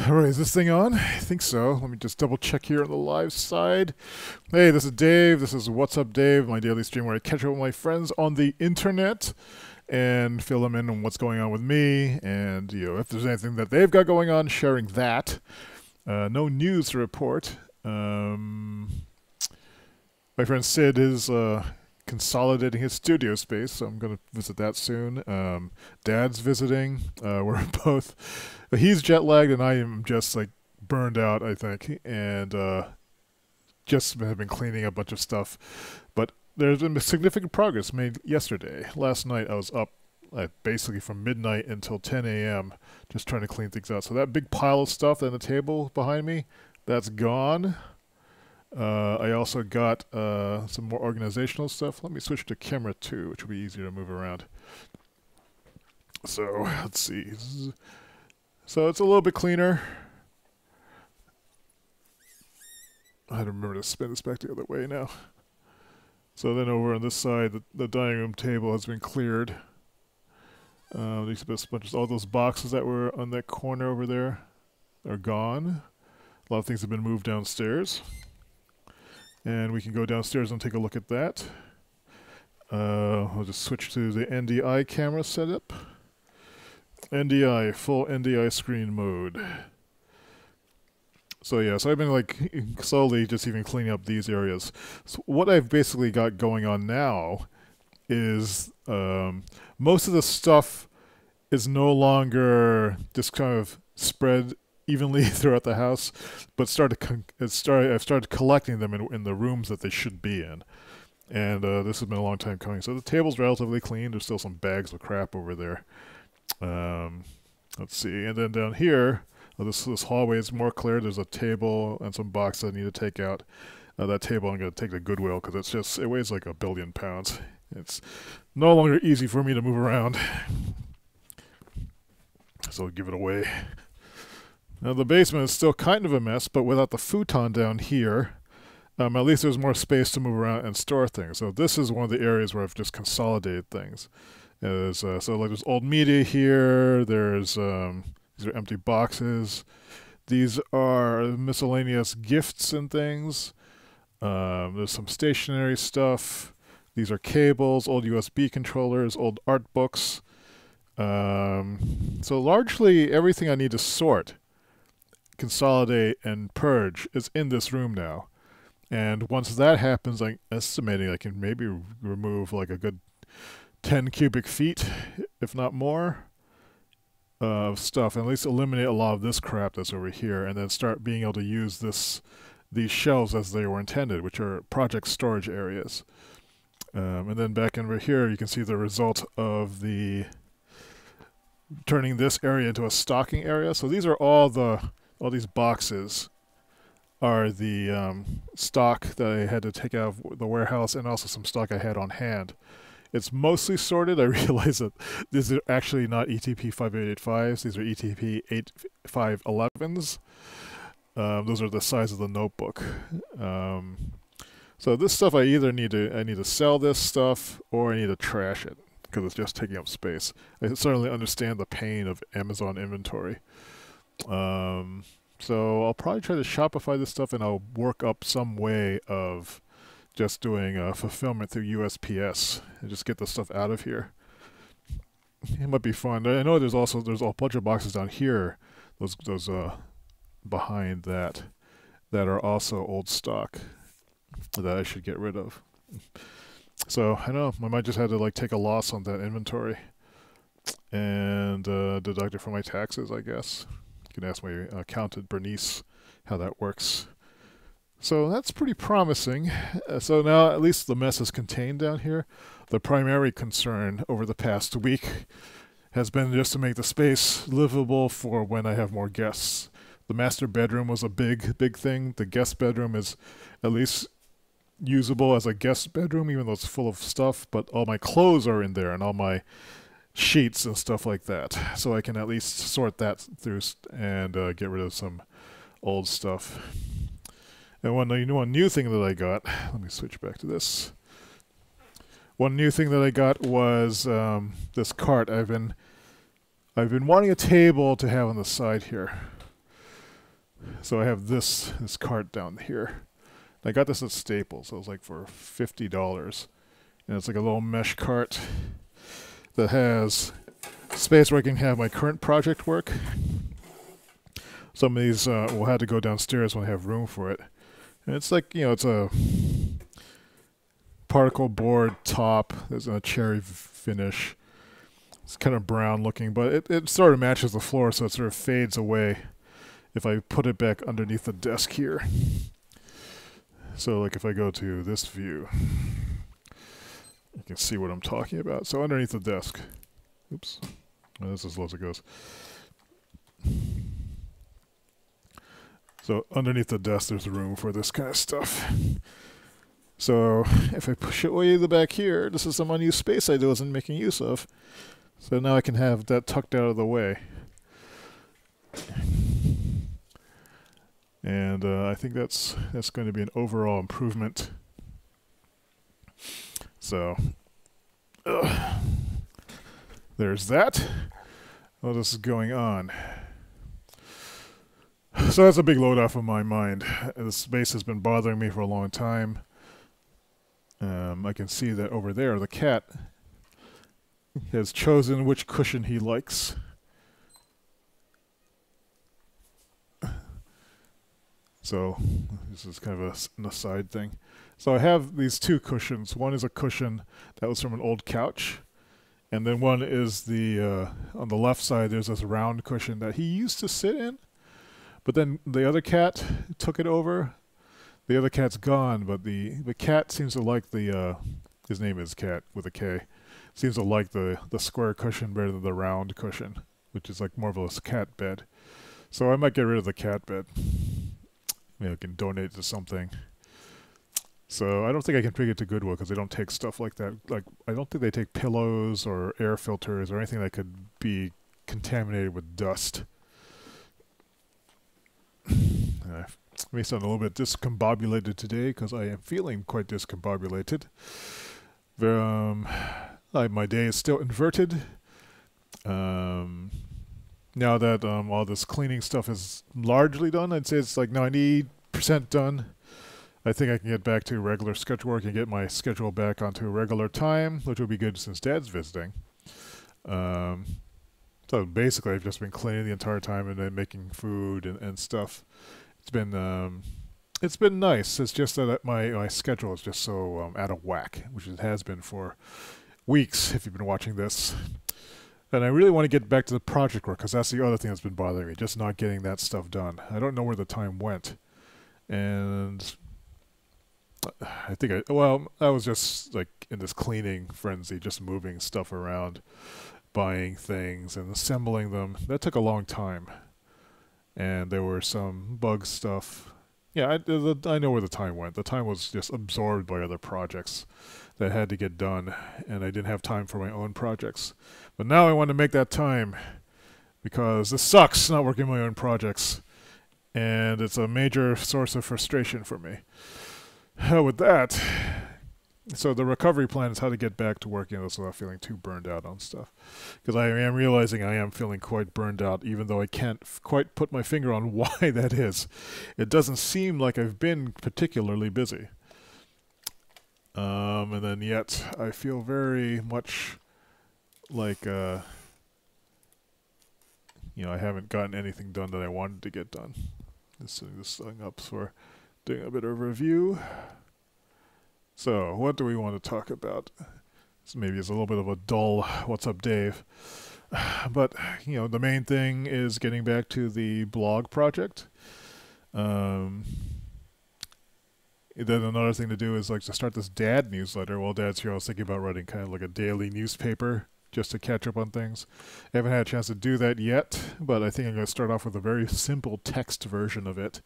Alright, is this thing on? I think so. Let me just double check here on the live side. Hey, this is Dave. This is What's Up Dave, my daily stream where I catch up with my friends on the internet and fill them in on what's going on with me. And, if there's anything that they've got going on, sharing that. No news to report. My friend Sid is consolidating his studio space, so I'm going to visit that soon. Dad's visiting. We're both... He's jet lagged, and I am just like burned out, I think, and just have been cleaning up a bunch of stuff. But there's been significant progress made yesterday. Last night I was up basically from midnight until 10 a.m. just trying to clean things out. So that big pile of stuff on the table behind me, that's gone. I also got some more organizational stuff. Let me switch to camera 2, which will be easier to move around. So let's see. So it's a little bit cleaner. I had to remember to spin this back the other way now. So then over on this side, the dining room table has been cleared. There's a bunch of all those boxes that were on that corner over there are gone. A lot of things have been moved downstairs. And we can go downstairs and take a look at that. I'll just switch to the NDI camera setup. NDI, full NDI screen mode. So yeah, so I've been like slowly just even cleaning up these areas. So what I've basically got going on now is most of the stuff is no longer just kind of spread evenly throughout the house, but I've started collecting them in the rooms that they should be in. And this has been a long time coming. So the table's relatively clean. There's still some bags of crap over there. Let's see, and then down here, this hallway is more clear. There's a table and some boxes I need to take out. That table I'm going to take to Goodwill because it weighs like 1 billion pounds. It's no longer easy for me to move around. So I'll give it away. Now the basement is still kind of a mess, but without the futon down here, at least there's more space to move around and store things. So this is one of the areas where I've just consolidated things. So like there's old media here, there's these are empty boxes, these are miscellaneous gifts and things, there's some stationary stuff, these are cables, old USB controllers, old art books. So largely everything I need to sort, consolidate, and purge is in this room now. And once that happens, I'm estimating I can maybe remove like a good 10 cubic feet, if not more, of stuff, and at least eliminate a lot of this crap that's over here, and then start being able to use these shelves as they were intended, which are project storage areas. And then back over here, you can see the result of turning this area into a stocking area. So these are all these boxes are the stock that I had to take out of the warehouse, and also some stock I had on hand. It's mostly sorted. I realize that these are actually not ETP 5885s. These are ETP 8511s. Those are the size of the notebook. So this stuff I either need to sell this stuff or I need to trash it because it's just taking up space. I certainly understand the pain of Amazon inventory. So I'll probably try to Shopify this stuff, and I'll work up some way of just doing fulfillment through USPS and just get the stuff out of here. It might be fun. I know there's a bunch of boxes down here, those behind that are also old stock that I should get rid of. So I don't know, I might just have to like take a loss on that inventory and deduct it from my taxes, I guess. You can ask my accountant Bernice how that works. So that's pretty promising. So now at least the mess is contained down here. The primary concern over the past week has been just to make the space livable for when I have more guests. The master bedroom was a big thing. The guest bedroom is at least usable as a guest bedroom, even though it's full of stuff, but all my clothes are in there and all my sheets and stuff like that. So I can at least sort that through and get rid of some old stuff. And one new thing that I got, let me switch back to this. One new thing that I got was this cart. I've been wanting a table to have on the side here. So I have this cart down here. I got this at Staples. It was like for $50. And it's like a little mesh cart that has space where I can have my current project work. Some of these will have to go downstairs when I have room for it. And it's like, you know, it's a particle board top. There's a cherry finish. It's kind of brown looking, but it sort of matches the floor, so it sort of fades away if I put it back underneath the desk here. So like if I go to this view, you can see what I'm talking about. So underneath the desk, oops, well, this is as low as it goes. So underneath the desk, there's room for this kind of stuff. So if I push it way to the back here, this is some unused space I wasn't making use of. So now I can have that tucked out of the way. And I think that's going to be an overall improvement. So there's that. What else is going on? So that's a big load off of my mind. This space has been bothering me for a long time. I can see that over there, the cat has chosen which cushion he likes. So this is kind of an aside thing. So I have these two cushions. One is a cushion that was from an old couch. And then one is the, on the left side, there's this round cushion that he used to sit in. But then the other cat took it over. The other cat's gone, but the cat seems to like the, his name is Cat with a K, seems to like the square cushion better than the round cushion, which is like more of a cat bed. So I might get rid of the cat bed. Maybe I can donate it to something. So I don't think I can bring it to Goodwill because they don't take stuff like that. Like I don't think they take pillows or air filters or anything that could be contaminated with dust. I may sound a little bit discombobulated today because I am feeling quite discombobulated. My day is still inverted. Now that all this cleaning stuff is largely done, I'd say it's like 90% done. I think I can get back to regular schedule work and get my schedule back onto a regular time, which will be good since Dad's visiting. So basically, I've just been cleaning the entire time and then making food and stuff. It's been nice. It's just that my schedule is just so out of whack, which it has been for weeks if you've been watching this. And I really want to get back to the project work because that's the other thing that's been bothering me, just not getting that stuff done. I don't know where the time went. And I think I was just like in this cleaning frenzy, just moving stuff around, buying things and assembling them. That took a long time. And there were some bug stuff. Yeah, I know where the time went. The time was just absorbed by other projects that had to get done, and I didn't have time for my own projects. But now I want to make that time because this sucks not working on my own projects, and it's a major source of frustration for me. With that, so the recovery plan is how to get back to working without feeling too burned out on stuff. Because I am realizing I am feeling quite burned out, even though I can't quite put my finger on why that is. It doesn't seem like I've been particularly busy. And then yet I feel very much like, I haven't gotten anything done that I wanted to get done. Just setting this thing up for doing a bit of review. So, what do we want to talk about? This maybe is a little bit of a dull, what's up, Dave? But, the main thing is getting back to the blog project. Then another thing to do is to start this Dad newsletter. While Dad's here, I was thinking about writing kind of like a daily newspaper just to catch up on things. I haven't had a chance to do that yet, but I think I'm going to start off with a very simple text version of it.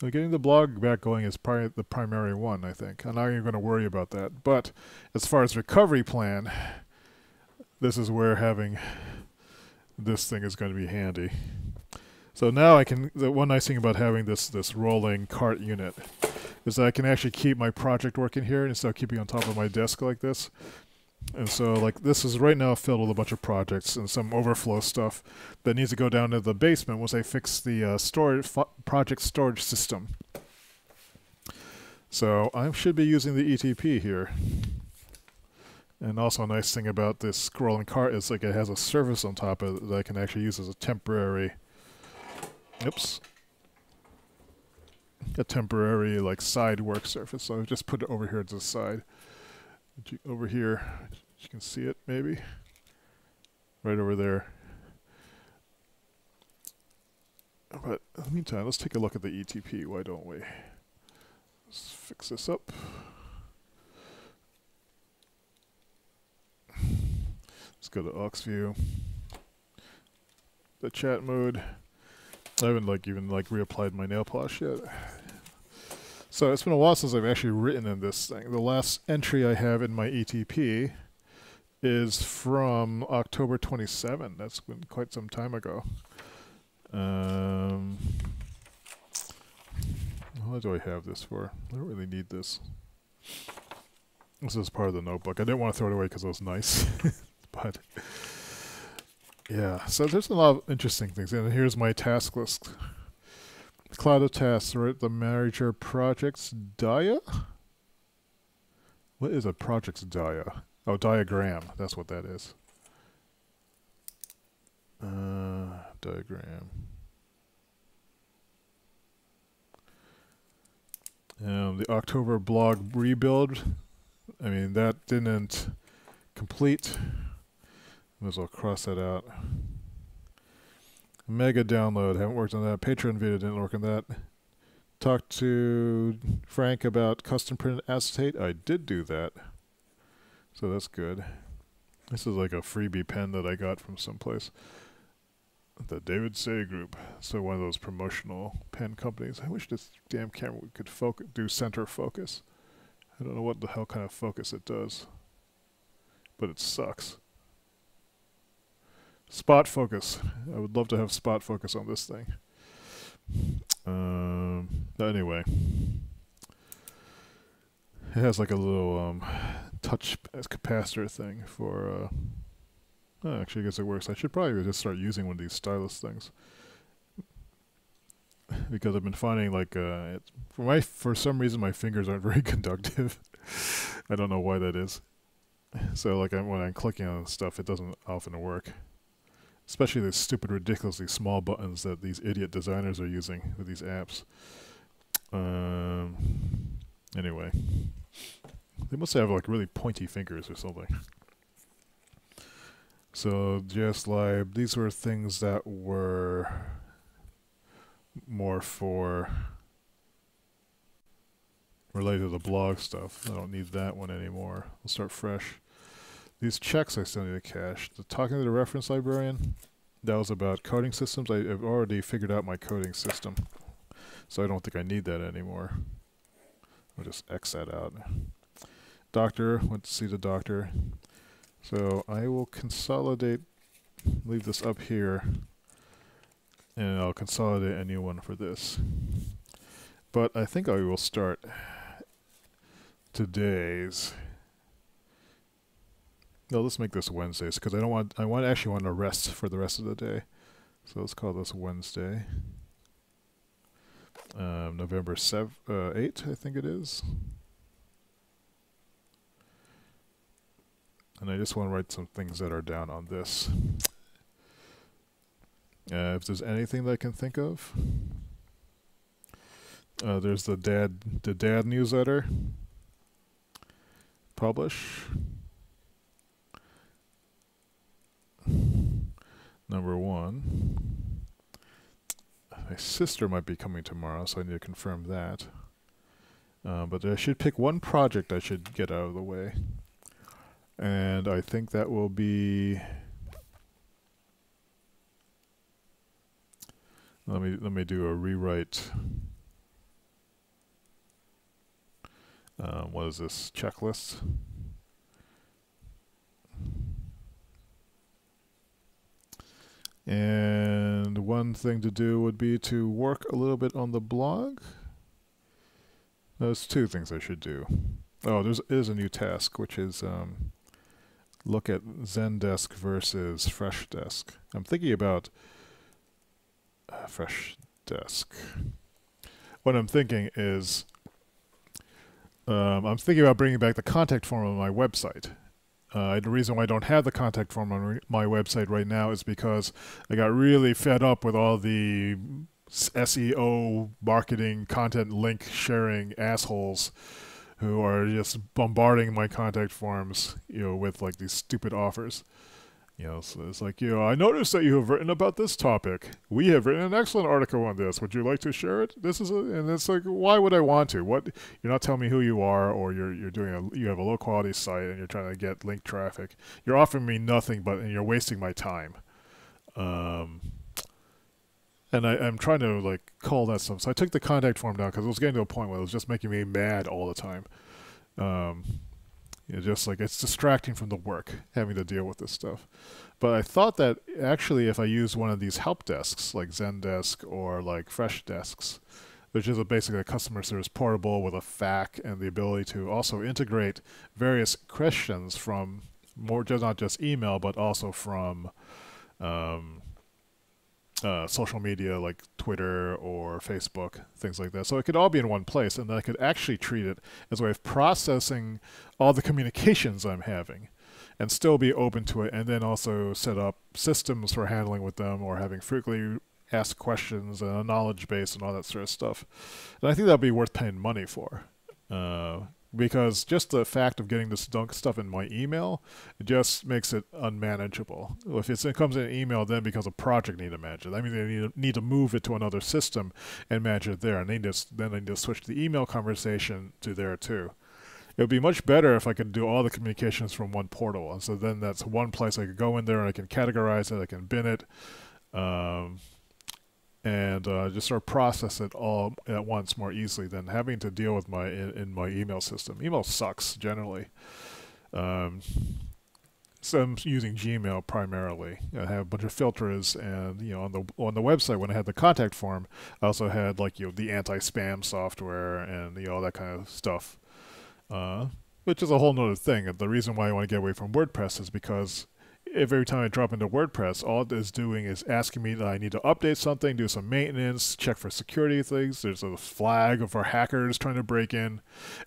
Getting the blog back going is probably the primary one, I think. I'm not even going to worry about that. But as far as recovery plan, this is where having this thing is going to be handy. So now the one nice thing about having this rolling cart unit is that I can actually keep my project work in here instead of keeping on top of my desk like this. And so, like, this is right now filled with a bunch of projects and some overflow stuff that needs to go down to the basement once I fix the project storage system. So I should be using the ETP here. And also a nice thing about this scrolling cart is like it has a surface on top of it that I can actually use as a temporary, like side work surface. So I just put it over here to the side. Over here, you can see it maybe, right over there. But in the meantime, let's take a look at the ETP, why don't we? Let's fix this up. Let's go to aux view. The chat mode. I haven't even reapplied my nail polish yet. So it's been a while since I've actually written in this thing. The last entry I have in my ETP is from October 27. That's been quite some time ago. What do I have this for? I don't really need this. This is part of the notebook. I didn't want to throw it away because it was nice. But yeah, so there's a lot of interesting things. And here's my task list. Cloud of tasks, right? The manager projects dia? What is a projects dia? Oh, diagram. That's what that is. Diagram. The October blog rebuild. I mean, that didn't complete. Might as well cross that out. Mega download, haven't worked on that. Patreon video, didn't work on that. Talked to Frank about custom printed acetate. I did do that. So that's good. This is like a freebie pen that I got from someplace. The David Say Group. So one of those promotional pen companies. I wish this damn camera could do center focus. I don't know what the hell kind of focus it does. But it sucks. Spot focus. I would love to have spot focus on this thing. Anyway. It has like a little touch capacitor thing for... actually, I guess it works. I should probably just start using one of these stylus things. Because I've been finding like... for some reason my fingers aren't very conductive. I don't know why that is. So like when I'm clicking on stuff, it doesn't often work. Especially the stupid, ridiculously small buttons that these idiot designers are using with these apps. Anyway. They must have like really pointy fingers or something. So, JSLib, these were things that were more for related to the blog stuff. I don't need that one anymore. We'll start fresh. These checks I still need to cache. The talking to the reference librarian, that was about coding systems. I've already figured out my coding system, so I don't think I need that anymore. I'll just X that out. Doctor, went to see the doctor. So I will consolidate, leave this up here, and I'll consolidate a new one for this. But I think I will start today's. No, let's make this Wednesdays because I actually want to rest for the rest of the day. So let's call this Wednesday. November 8th, I think it is. And I just want to write some things that are down on this. If there's anything that I can think of. There's the dad newsletter. Publish. Number 1. My sister might be coming tomorrow, so I need to confirm that. But I should pick one project I should get out of the way. And I think that will be... Let me do a rewrite. What is this? Checklist? And one thing to do would be to work a little bit on the blog. There's two things I should do. Oh, there's a new task, which is look at Zendesk versus Freshdesk. I'm thinking about Freshdesk. What I'm thinking is, I'm thinking about bringing back the contact form on my website. The reason why I don't have the contact form on my website right now is because I got really fed up with all the SEO marketing content link sharing assholes who are just bombarding my contact forms, with like these stupid offers. So it's like, I noticed that you have written about this topic. We have written an excellent article on this. Would you like to share it? And it's like, why would I want to? What? You're not telling me who you are, or you have a low quality site and you're trying to get link traffic. You're offering me nothing, and you're wasting my time. And I'm trying to like call that stuff. So I took the contact form down because it was getting to a point where it was just making me mad all the time. Just like it's distracting from the work, having to deal with this stuff. But I thought that actually if I used one of these help desks, like Zendesk or like Freshdesk, which is basically a customer service portable with a FAQ and the ability to also integrate various questions from not just email, but also from social media like Twitter or Facebook, things like that. So it could all be in one place, and then I could actually treat it as a way of processing all the communications I'm having and still be open to it, and then also set up systems for handling with them or having frequently asked questions and a knowledge base and all that sort of stuff. And I think that would be worth paying money for. Because just the fact of getting this stuff in my email, it just makes it unmanageable. If it comes in an email, then it becomes a project need to manage it. I mean, they need to move it to another system and manage it there, and then they need to switch the email conversation to there too. It would be much better if I could do all the communications from one portal, and so then that's one place I could go in there and I can categorize it, I can bin it, and just sort of process it all at once more easily than having to deal with in my email system. Email sucks generally. So I'm using Gmail primarily. I have a bunch of filters, and on the website when I had the contact form, I also had like the anti-spam software and all that kind of stuff, which is a whole nother thing. The reason why I want to get away from WordPress is because every time I drop into WordPress, all it is doing is asking me that I need to update something, do some maintenance, check for security things. There's a flag for hackers trying to break in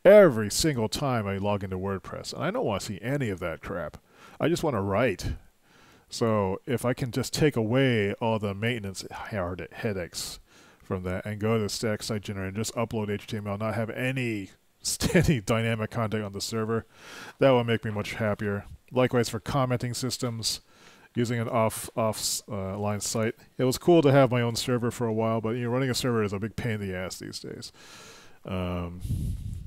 every single time I log into WordPress. And I don't want to see any of that crap. I just want to write. So if I can just take away all the maintenance headaches from that and go to Static Site Generator and just upload HTML, not have any steady dynamic content on the server, that will make me much happier. Likewise for commenting systems, using an off-line site. It was cool to have my own server for a while, but running a server is a big pain in the ass these days. And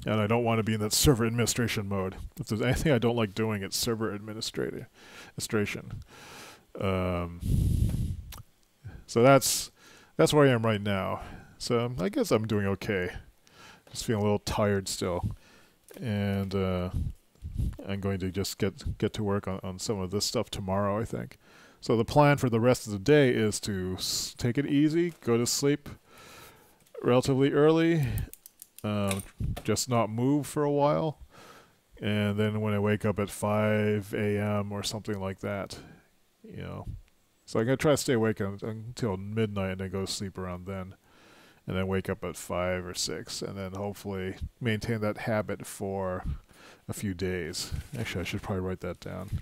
I don't want to be in that server administration mode. If there's anything I don't like doing, it's server administration. So that's where I am right now. So I guess I'm doing okay. Just feeling a little tired still. And I'm going to just get to work on some of this stuff tomorrow, I think. So the plan for the rest of the day is to take it easy, go to sleep relatively early, just not move for a while, and then when I wake up at 5 a.m. or something like that, So I'm going to try to stay awake until midnight and then go to sleep around then. And then wake up at 5 or 6, and then hopefully maintain that habit for a few days. Actually, I should probably write that down.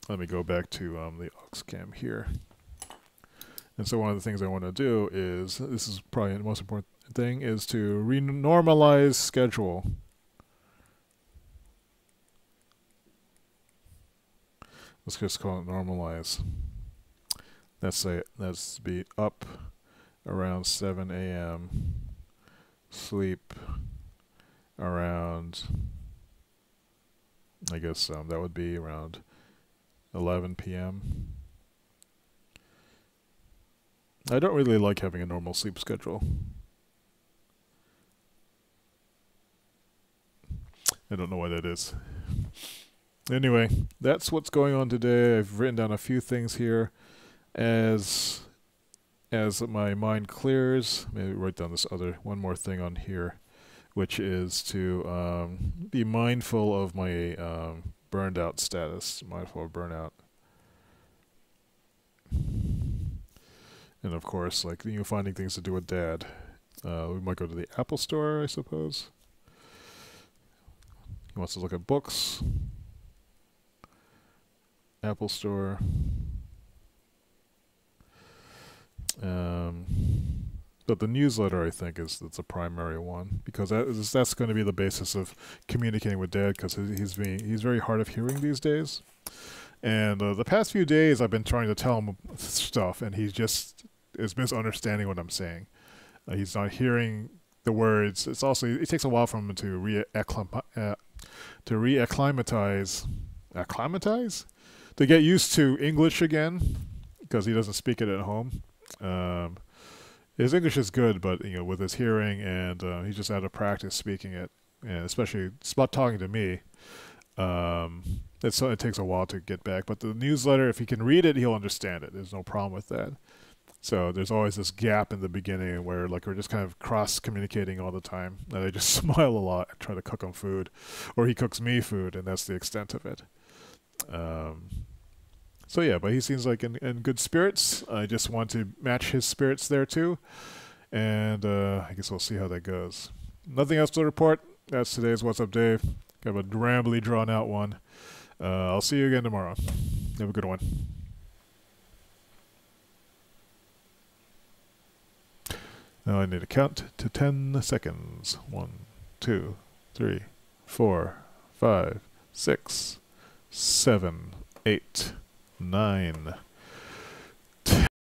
Let me go back to the Oxcam here. And so one of the things I want to do is, this is probably the most important thing, is to renormalize schedule. Let's just call it normalize. Let's be up around 7 a.m. Sleep around, I guess that would be around 11 p.m. I don't really like having a normal sleep schedule. I don't know why that is. Anyway, that's what's going on today. I've written down a few things here. As my mind clears, maybe write down this one more thing on here, which is to be mindful of my burned out status, mindful of burnout. And of course, like, you know, finding things to do with Dad. We might go to the Apple Store, I suppose. He wants to look at books. Apple Store. But the newsletter, I think, is the primary one, because that's going to be the basis of communicating with Dad, because he's very hard of hearing these days. And the past few days, I've been trying to tell him stuff, and he just is misunderstanding what I'm saying. He's not hearing the words. It's also, it takes a while for him to acclimatize, to get used to English again, because he doesn't speak it at home. His English is good, but, you know, with his hearing, and he's just out of practice speaking it, and especially about talking to me. It takes a while to get back, but the newsletter, if he can read it, he'll understand it. There's no problem with that. So there's always this gap in the beginning where, like, we're just kind of cross-communicating all the time, and I just smile a lot and try to cook him food, or he cooks me food, and that's the extent of it. So yeah, but he seems like in good spirits. I just want to match his spirits there too, and I guess we'll see how that goes. Nothing else to report. That's today's What's Up Dave. Kind of a rambly, drawn out one. I'll see you again tomorrow. Have a good one. Now I need to count to 10 seconds. 1, 2, 3, 4, 5, 6, 7, 8, 9,